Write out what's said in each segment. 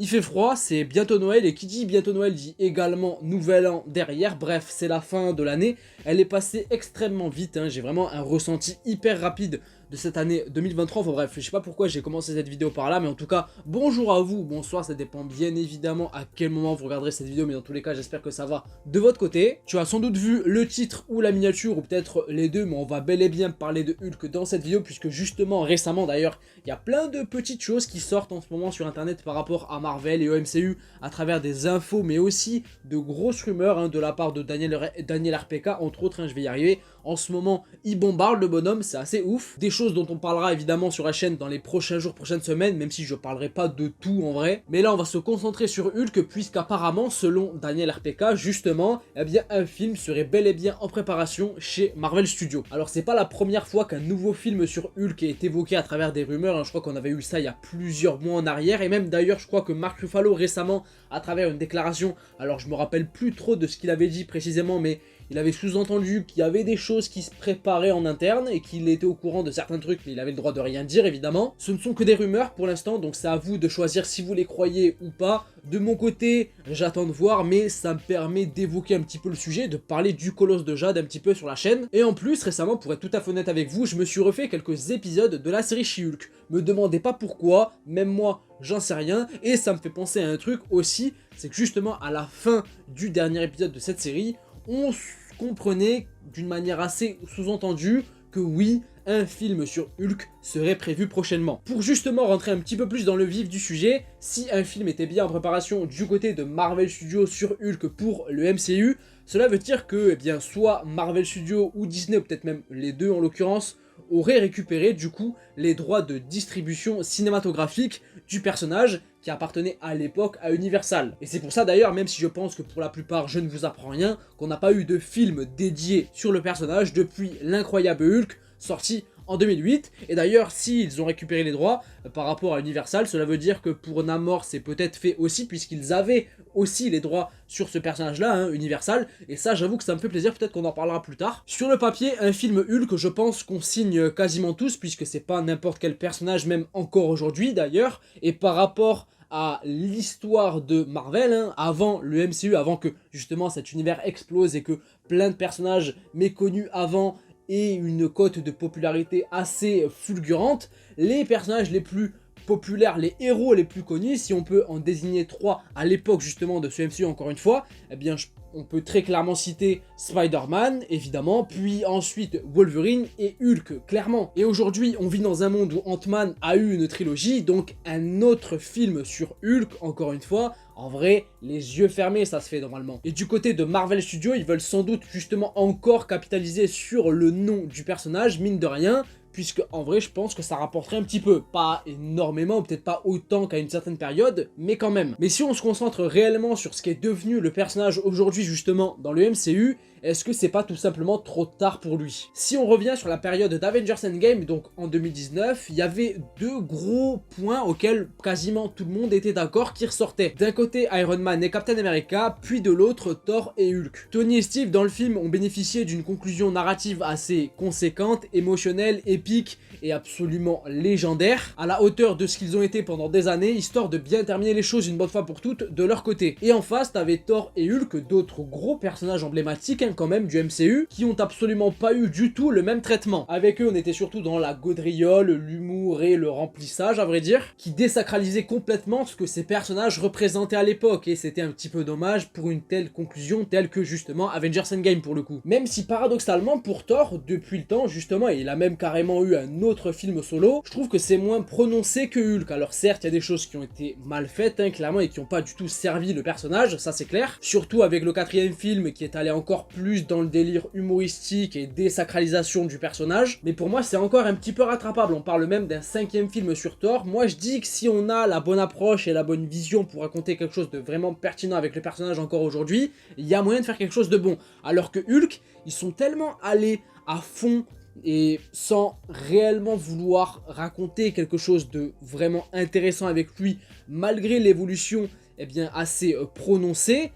Il fait froid, c'est bientôt Noël, et qui dit bientôt Noël dit également Nouvel An derrière. Bref, c'est la fin de l'année. Elle est passée extrêmement vite, hein. J'ai vraiment un ressenti hyper rapide de cette année 2023. Enfin bref, je sais pas pourquoi j'ai commencé cette vidéo par là, mais en tout cas, bonjour à vous, bonsoir, ça dépend bien évidemment à quel moment vous regarderez cette vidéo, mais dans tous les cas, j'espère que ça va de votre côté. Tu as sans doute vu le titre ou la miniature, ou peut-être les deux, mais on va bel et bien parler de Hulk dans cette vidéo, puisque justement, récemment d'ailleurs, il y a plein de petites choses qui sortent en ce moment sur internet par rapport à Marvel et au MCU, à travers des infos, mais aussi de grosses rumeurs, hein, de la part de Daniel RPK, entre autres, hein, je vais y arriver. En ce moment, il bombarde le bonhomme, c'est assez ouf. Des choses dont on parlera évidemment sur la chaîne dans les prochains jours, prochaines semaines, même si je parlerai pas de tout en vrai. Mais là, on va se concentrer sur Hulk, puisqu'apparemment, selon Daniel RPK, justement, eh bien, un film serait bel et bien en préparation chez Marvel Studios. Alors, c'est pas la première fois qu'un nouveau film sur Hulk est évoqué à travers des rumeurs, hein. Je crois qu'on avait eu ça il y a plusieurs mois en arrière, et même d'ailleurs, je crois que Mark Ruffalo récemment, à travers une déclaration, alors je me rappelle plus trop de ce qu'il avait dit précisément, mais il avait sous-entendu qu'il y avait des choses qui se préparaient en interne et qu'il était au courant de certains trucs, mais il avait le droit de rien dire évidemment. Ce ne sont que des rumeurs pour l'instant, donc c'est à vous de choisir si vous les croyez ou pas. De mon côté, j'attends de voir, mais ça me permet d'évoquer un petit peu le sujet, de parler du Colosse de Jade un petit peu sur la chaîne. Et en plus, récemment, pour être tout à fait honnête avec vous, je me suis refait quelques épisodes de la série She-Hulk. Me demandez pas pourquoi, même moi, j'en sais rien, et ça me fait penser à un truc aussi, c'est que justement à la fin du dernier épisode de cette série, on comprenait d'une manière assez sous-entendue que oui, un film sur Hulk serait prévu prochainement. Pour justement rentrer un petit peu plus dans le vif du sujet, si un film était bien en préparation du côté de Marvel Studios sur Hulk pour le MCU, cela veut dire que eh bien, soit Marvel Studios ou Disney, ou peut-être même les deux en l'occurrence, auraient récupéré du coup les droits de distribution cinématographique du personnage qui appartenait à l'époque à Universal. Et c'est pour ça d'ailleurs, même si je pense que pour la plupart je ne vous apprends rien, qu'on n'a pas eu de film dédié sur le personnage depuis l'incroyable Hulk sorti en 2008, et d'ailleurs s'ils ont récupéré les droits par rapport à Universal, cela veut dire que pour Namor c'est peut-être fait aussi, puisqu'ils avaient aussi les droits sur ce personnage là, hein, Universal, et ça j'avoue que ça me fait plaisir, peut-être qu'on en parlera plus tard. Sur le papier, un film Hulk, je pense qu'on signe quasiment tous, puisque c'est pas n'importe quel personnage, même encore aujourd'hui d'ailleurs, et par rapport à l'histoire de Marvel, hein, avant le MCU, avant que justement cet univers explose et que plein de personnages méconnus avant et une cote de popularité assez fulgurante, les personnages les plus populaires, les héros les plus connus, si on peut en désigner trois à l'époque justement de ce MCU encore une fois, eh bien on peut très clairement citer Spider-Man, évidemment, puis ensuite Wolverine et Hulk, clairement. Et aujourd'hui, on vit dans un monde où Ant-Man a eu une trilogie, donc un autre film sur Hulk, encore une fois. En vrai, les yeux fermés, ça se fait normalement. Et du côté de Marvel Studios, ils veulent sans doute justement encore capitaliser sur le nom du personnage, mine de rien, puisque en vrai je pense que ça rapporterait un petit peu, pas énormément, peut-être pas autant qu'à une certaine période, mais quand même. Mais si on se concentre réellement sur ce qui est devenu le personnage aujourd'hui justement dans le MCU, est-ce que c'est pas tout simplement trop tard pour lui? Si on revient sur la période d'Avengers Endgame, donc en 2019, il y avait deux gros points auxquels quasiment tout le monde était d'accord qui ressortaient. D'un côté Iron Man et Captain America, puis de l'autre Thor et Hulk. Tony et Steve dans le film ont bénéficié d'une conclusion narrative assez conséquente, émotionnelle, épique et absolument légendaire, à la hauteur de ce qu'ils ont été pendant des années, histoire de bien terminer les choses une bonne fois pour toutes de leur côté. Et en face, t'avais Thor et Hulk, d'autres gros personnages emblématiques, hein, quand même, du MCU, qui ont absolument pas eu du tout le même traitement. Avec eux, on était surtout dans la gaudriole, l'humour et le remplissage, à vrai dire, qui désacralisait complètement ce que ces personnages représentaient à l'époque, et c'était un petit peu dommage pour une telle conclusion, telle que justement Avengers Endgame pour le coup. Même si paradoxalement, pour Thor, depuis le temps, justement, et il a même carrément eu un autre film solo, je trouve que c'est moins prononcé que Hulk. Alors certes, il y a des choses qui ont été mal faites, hein, clairement, et qui n'ont pas du tout servi le personnage, ça c'est clair. Surtout avec le quatrième film, qui est allé encore plus dans le délire humoristique et désacralisation du personnage, mais pour moi c'est encore un petit peu rattrapable. On parle même d'un cinquième film sur Thor. Moi je dis que si on a la bonne approche et la bonne vision pour raconter quelque chose de vraiment pertinent avec le personnage encore aujourd'hui, il y a moyen de faire quelque chose de bon. Alors que Hulk, ils sont tellement allés à fond et sans réellement vouloir raconter quelque chose de vraiment intéressant avec lui, malgré l'évolution eh bien assez prononcée,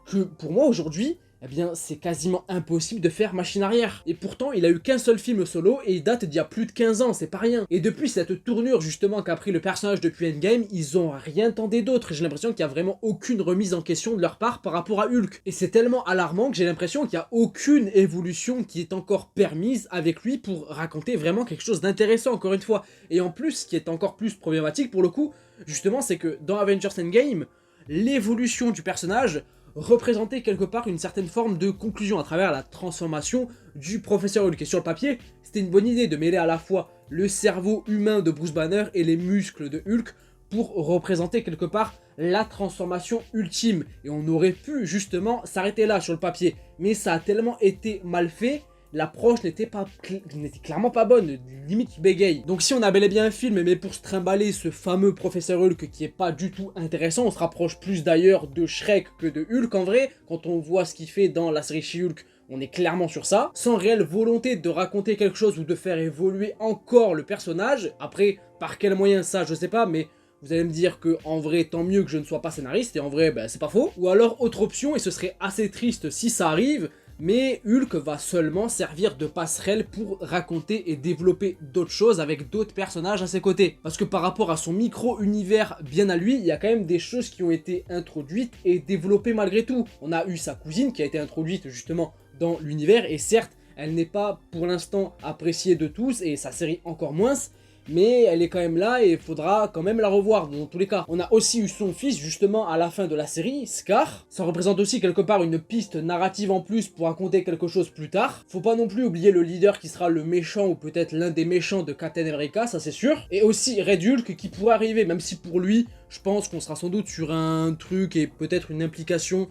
que pour moi aujourd'hui, eh bien c'est quasiment impossible de faire machine arrière. Et pourtant il a eu qu'un seul film solo et il date d'il y a plus de 15 ans, c'est pas rien. Et depuis cette tournure justement qu'a pris le personnage depuis Endgame, ils ont rien tenté d'autre. J'ai l'impression qu'il y a vraiment aucune remise en question de leur part par rapport à Hulk. Et c'est tellement alarmant que j'ai l'impression qu'il n'y a aucune évolution qui est encore permise avec lui pour raconter vraiment quelque chose d'intéressant encore une fois. Et en plus, ce qui est encore plus problématique pour le coup, justement, c'est que dans Avengers Endgame, l'évolution du personnage représentait quelque part une certaine forme de conclusion à travers la transformation du professeur Hulk. Et sur le papier, c'était une bonne idée de mêler à la fois le cerveau humain de Bruce Banner et les muscles de Hulk pour représenter quelque part la transformation ultime. Et on aurait pu justement s'arrêter là sur le papier. Mais ça a tellement été mal fait, l'approche n'était clairement pas bonne, limite bégaye. Donc si on a bel et bien un film, mais pour se trimballer ce fameux professeur Hulk qui est pas du tout intéressant, on se rapproche plus d'ailleurs de Shrek que de Hulk en vrai, quand on voit ce qu'il fait dans la série She-Hulk, on est clairement sur ça, sans réelle volonté de raconter quelque chose ou de faire évoluer encore le personnage. Après, par quel moyen ça, je sais pas, mais vous allez me dire que en vrai, tant mieux que je ne sois pas scénariste, et en vrai, ben, c'est pas faux. Ou alors, autre option, et ce serait assez triste si ça arrive, mais Hulk va seulement servir de passerelle pour raconter et développer d'autres choses avec d'autres personnages à ses côtés. Parce que par rapport à son micro-univers bien à lui, il y a quand même des choses qui ont été introduites et développées malgré tout. On a eu sa cousine qui a été introduite justement dans l'univers, et certes, elle n'est pas pour l'instant appréciée de tous, et sa série encore moins, mais elle est quand même là et il faudra quand même la revoir dans tous les cas. On a aussi eu son fils justement à la fin de la série, Scar. Ça représente aussi quelque part une piste narrative en plus pour raconter quelque chose plus tard. Faut pas non plus oublier le leader qui sera le méchant ou peut-être l'un des méchants de Captain America, ça c'est sûr. Et aussi Red Hulk qui pourrait arriver, même si pour lui, je pense qu'on sera sans doute sur un truc et peut-être une implication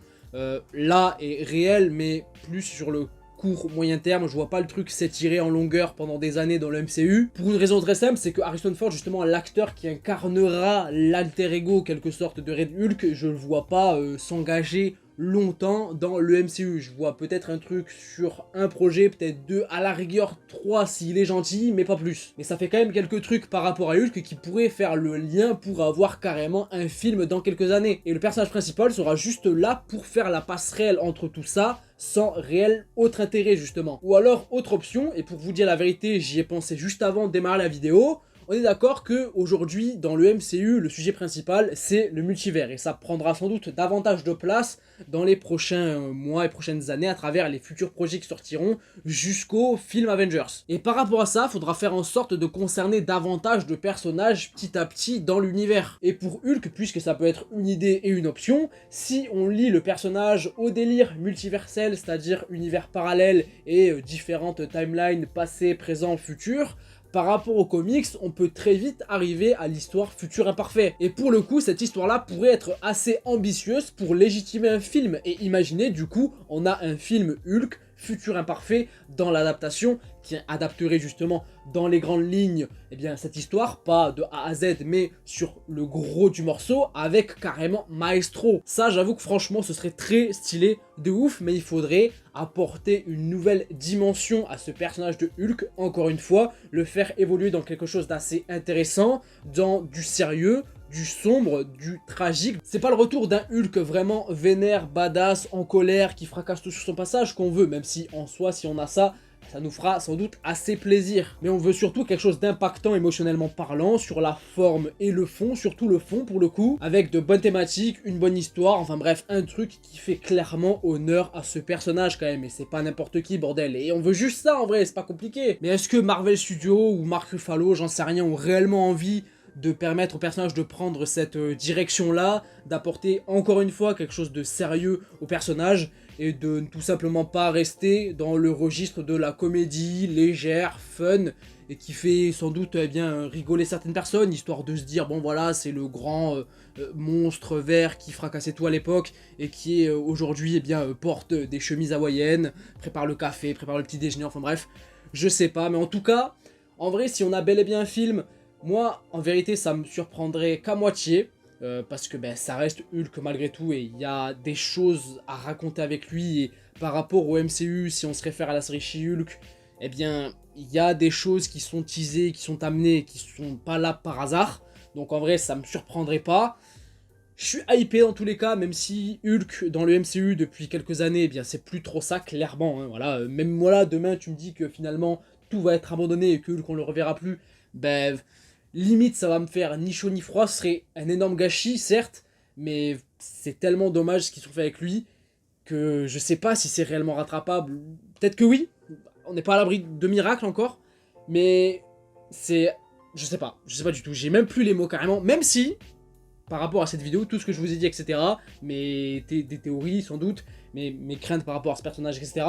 là et réelle, mais plus sur le court moyen terme. Je vois pas le truc s'étirer en longueur pendant des années dans le MCU. Pour une raison très simple, c'est que Harrison Ford, justement l'acteur qui incarnera l'alter ego quelque sorte de Red Hulk, je le vois pas s'engager longtemps dans le MCU. Je vois peut-être un truc sur un projet, peut-être deux, à la rigueur 3 s'il est gentil, mais pas plus. Mais ça fait quand même quelques trucs par rapport à Hulk qui pourraient faire le lien pour avoir carrément un film dans quelques années. Et le personnage principal sera juste là pour faire la passerelle entre tout ça, sans réel autre intérêt justement. Ou alors, autre option, et pour vous dire la vérité, j'y ai pensé juste avant de démarrer la vidéo, on est d'accord que aujourd'hui dans le MCU, le sujet principal c'est le multivers et ça prendra sans doute davantage de place dans les prochains mois et prochaines années à travers les futurs projets qui sortiront jusqu'au film Avengers. Et par rapport à ça, il faudra faire en sorte de concerner davantage de personnages petit à petit dans l'univers. Et pour Hulk, puisque ça peut être une idée et une option, si on lie le personnage au délire multiversel, c'est-à-dire univers parallèle et différentes timelines passé, présent, futur, par rapport aux comics, on peut très vite arriver à l'histoire futur imparfait. Et pour le coup, cette histoire-là pourrait être assez ambitieuse pour légitimer un film. Et imaginez, du coup, on a un film Hulk, futur imparfait, dans l'adaptation, qui adapterait justement dans les grandes lignes, eh bien, cette histoire, pas de A à Z, mais sur le gros du morceau, avec carrément Maestro. Ça, j'avoue que franchement, ce serait très stylé de ouf, mais il faudrait apporter une nouvelle dimension à ce personnage de Hulk, encore une fois, le faire évoluer dans quelque chose d'assez intéressant, dans du sérieux, du sombre, du tragique. C'est pas le retour d'un Hulk vraiment vénère, badass, en colère, qui fracasse tout sur son passage qu'on veut, même si en soi, si on a ça, ça nous fera sans doute assez plaisir. Mais on veut surtout quelque chose d'impactant émotionnellement parlant, sur la forme et le fond, surtout le fond pour le coup, avec de bonnes thématiques, une bonne histoire, enfin bref, un truc qui fait clairement honneur à ce personnage quand même, et c'est pas n'importe qui bordel, et on veut juste ça en vrai, c'est pas compliqué. Mais est-ce que Marvel Studios ou Mark Ruffalo, j'en sais rien, ont réellement envie de permettre au personnage de prendre cette direction-là, d'apporter encore une fois quelque chose de sérieux au personnage, et de ne tout simplement pas rester dans le registre de la comédie légère, fun, et qui fait sans doute eh bien, rigoler certaines personnes, histoire de se dire, bon voilà, c'est le grand monstre vert qui fracassait tout à l'époque, et qui aujourd'hui eh bien, porte des chemises hawaïennes, prépare le café, prépare le petit déjeuner, enfin bref, je sais pas, mais en tout cas, en vrai, si on a bel et bien un film, moi, en vérité, ça me surprendrait qu'à moitié, parce que ben, ça reste Hulk malgré tout, et il y a des choses à raconter avec lui, et par rapport au MCU, si on se réfère à la série She-Hulk, eh bien, il y a des choses qui sont teasées, qui sont amenées, qui sont pas là par hasard, donc en vrai, ça me surprendrait pas. Je suis hypé dans tous les cas, même si Hulk dans le MCU depuis quelques années, eh bien c'est plus trop ça, clairement. Hein, voilà. Même moi là, demain, tu me dis que finalement tout va être abandonné et que Hulk on le reverra plus, ben limite ça va me faire ni chaud ni froid. Ce serait un énorme gâchis, certes, mais c'est tellement dommage ce qu'ils ont fait avec lui que je sais pas si c'est réellement rattrapable. Peut-être que oui, on n'est pas à l'abri de miracles encore, mais c'est. Je sais pas du tout. J'ai même plus les mots carrément, même si par rapport à cette vidéo, tout ce que je vous ai dit, etc., des théories sans doute, mes craintes par rapport à ce personnage, etc.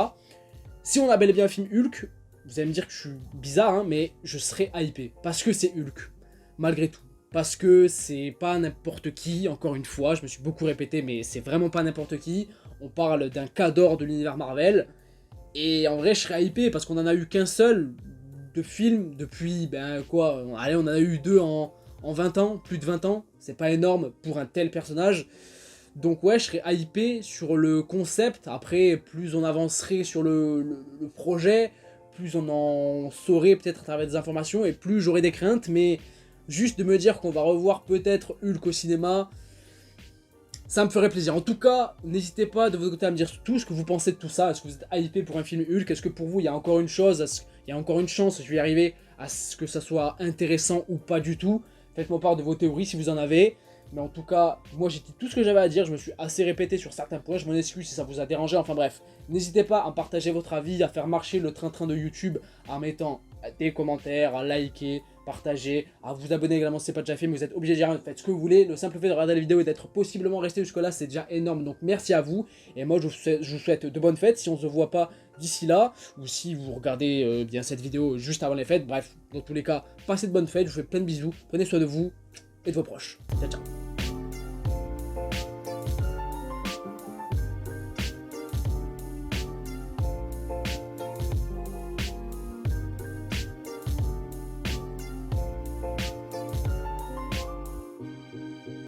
Si on a bel et bien un film Hulk, vous allez me dire que je suis bizarre, hein, mais je serais hypé. Parce que c'est Hulk, malgré tout. Parce que c'est pas n'importe qui, encore une fois, je me suis beaucoup répété, mais c'est vraiment pas n'importe qui. On parle d'un cadre de l'univers Marvel. Et en vrai, je serais hypé parce qu'on en a eu qu'un seul de film depuis, ben quoi, allez, on en a eu deux en 20 ans, plus de 20 ans, c'est pas énorme pour un tel personnage. Donc ouais, je serais hypé sur le concept. Après, plus on avancerait sur le projet, plus on en saurait peut-être à travers des informations, et plus j'aurais des craintes, mais juste de me dire qu'on va revoir peut-être Hulk au cinéma, ça me ferait plaisir. En tout cas, n'hésitez pas de votre côté à me dire tout ce que vous pensez de tout ça. Est-ce que vous êtes hypé pour un film Hulk? Est-ce que pour vous, il y a encore une chose, il y a encore une chance, je vais y arriver, à ce que ça soit intéressant ou pas du tout? Faites-moi part de vos théories si vous en avez. Mais en tout cas, moi j'ai dit tout ce que j'avais à dire, je me suis assez répété sur certains points, je m'en excuse si ça vous a dérangé, enfin bref. N'hésitez pas à partager votre avis, à faire marcher le train-train de YouTube en mettant des commentaires, à liker, partager, à vous abonner également si ce n'est pas déjà fait, mais vous êtes obligé de dire, faites ce que vous voulez. Le simple fait de regarder la vidéo et d'être possiblement resté jusque là, c'est déjà énorme, donc merci à vous. Et moi je vous souhaite de bonnes fêtes si on ne se voit pas d'ici là, ou si vous regardez bien cette vidéo juste avant les fêtes. Bref, dans tous les cas, passez de bonnes fêtes, je vous fais plein de bisous, prenez soin de vous et de vos proches. Ciao ciao.